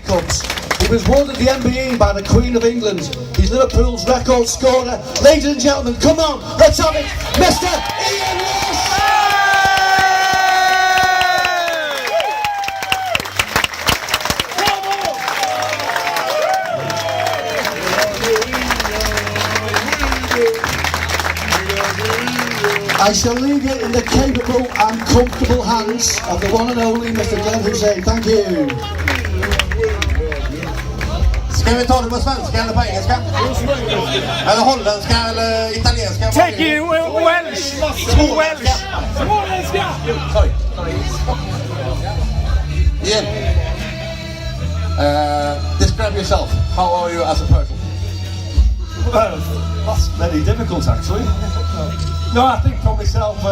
he comes. He was awarded the MBE by the Queen of England. He's Liverpool's record scorer. Ladies and gentlemen, come on, let's have it, Mr. Ian Ross! I shall leave you in the capable and comfortable hands of the one and only Mr. Glenn Hussein. Thank you. Ska vi ta det på svenska eller på engelska? Eller holländska eller italienska? Take you Welsh! Welsh! Sorry. Ian, describe yourself. How are you as a person? Well, that's very difficult actually. No, I think for myself,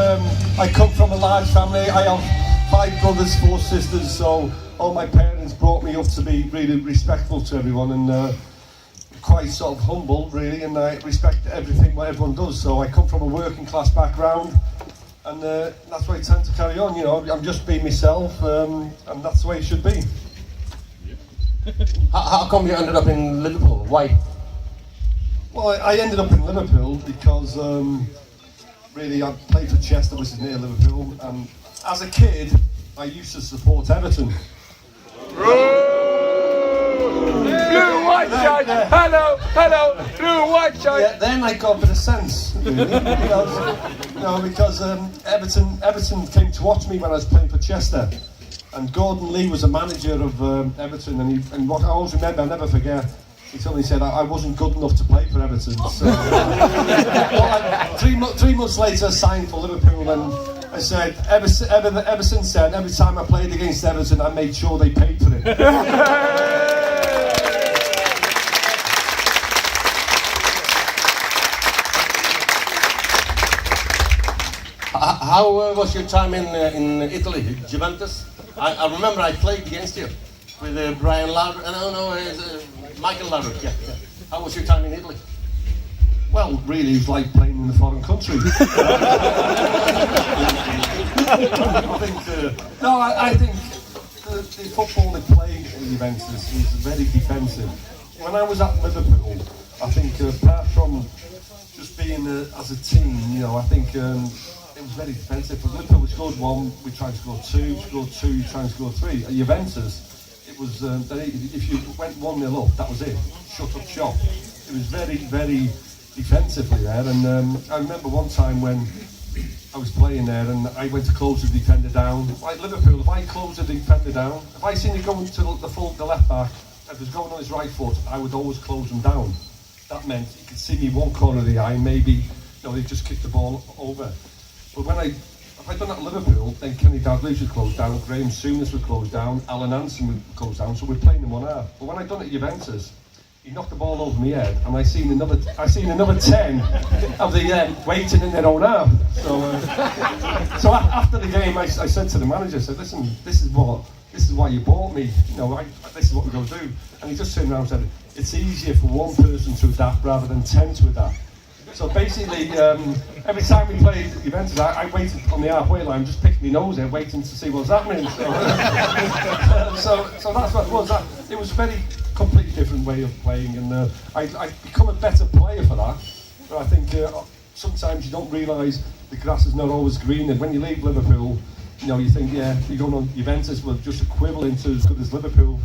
I come from a large family. I have 5 brothers, 4 sisters, so all my parents brought me up to be really respectful to everyone and quite sort of humble really, and I respect everything what everyone does. So I come from a working class background, and that's why I tend to carry on, you know. I'm just being myself, and that's the way it should be. How come you ended up in Liverpool? Why? Well, I ended up in Liverpool because really I played for Chester, which is near Liverpool, and as a kid I used to support Everton. Blue white shirt! Hello! Blue white shirt! Yeah, then I got a bit of sense, really, because Everton came to watch me when I was playing for Chester, and Gordon Lee was a manager of Everton, and what I always remember, I'll never forget, he told me, he said I wasn't good enough to play for Everton. So, well, 3 months later I signed for Liverpool, and I said, ever since then, every time I played against Everton, I made sure they paid for it. How was your time in Italy, Juventus? I remember I played against you with Brian Laudrup, Michael Laudrup. Yeah. How was your time in Italy? Well, really, it was like playing in a foreign country. I think the football they play in Juventus is very defensive. When I was at Liverpool, I think apart from just being as a team, you know, I think it was very defensive. For Liverpool, we scored 1, we tried to score 2, scored 2, we tried to score 3. At Juventus, it was if you went 1-0 up, that was it. Shut up shop. It was very, very defensively there, and I remember one time when I was playing there and I went to close the defender down. Like Liverpool, if I closed the defender down, if I seen it going to the left back, if it was going on his right foot, I would always close him down. That meant he could see me one corner of the eye, maybe, you know, they just kicked the ball over. But if I'd done that at Liverpool, then Kenny Dalglish would close down, Graham Souness would close down, Alan Hansen would close down, so we're playing in 1 half. But when I'd done it at Juventus, he knocked the ball over my head, and I seen another 10 of the waiting in their own half. So after the game, I said to the manager, I said, "Listen, this is why you bought me. You know, this is what we're going to do." And he just turned around and said, "It's easier for one person to adapt rather than 10 to adapt." So basically, every time we played Juventus, I waited on the halfway line, just picking my nose there, waiting to see what's happening. So that's what it was. It was a very completely different way of playing, and I become a better player for that. But I think sometimes you don't realise the grass is not always green, and when you leave Liverpool, you know, you think, yeah, you're going on Juventus, we're just equivalent to as good as Liverpool.